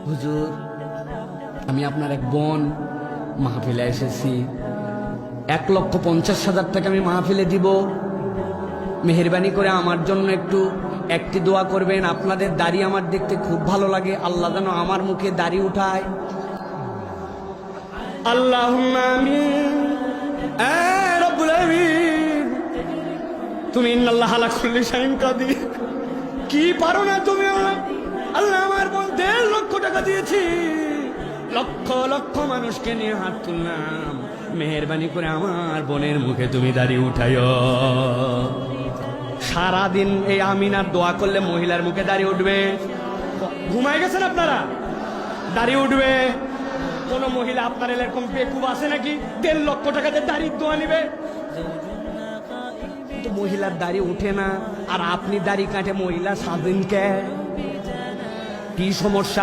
হুজুর, আমি আপনার এক বোন, মাহফিলে এসেছি, 1,50,000 টাকা আমি মাহফিলে দিব, মেহেরবানি করে আমার জন্য একটি দোয়া করবেন। আপনাদের দাড়ি আমার দেখতে খুব ভালো লাগে, আল্লাহ যেন আমার মুখে দাড়ি উঠায়। আল্লাহুম্মা আমিন। রব্বুল আমিন, তুমি ইন্নাল্লাহ আলা কুল্লি শাইইন কাদির, কি পারো না তুমি আল্লাহ। আল্লাহ, আমার বোন 1.5 লক্ষ টাকা দিয়েছি, লক্ষ লক্ষ মানুষকে নিয়ে হাত তুললাম, মেহেরবানি করে আমার বোনের মুখে তুমি দাড়ি উঠাইও। সারাদিন এই আমিনার দোয়া করলে মহিলার মুখে দাড়ি উঠবে। ঘুমাই গেছেন আপনারা? দাড়ি উঠবে। কোন মহিলা আপনার এরকম বেকুব আছে নাকি 1.5 লক্ষ টাকাতে দাড়ির দোয়া নিবে? তো মহিলার দাড়ি উঠে না, আর আপনি দাড়ি কাটে মহিলা স্বাধীনকে, কি সমস্যা?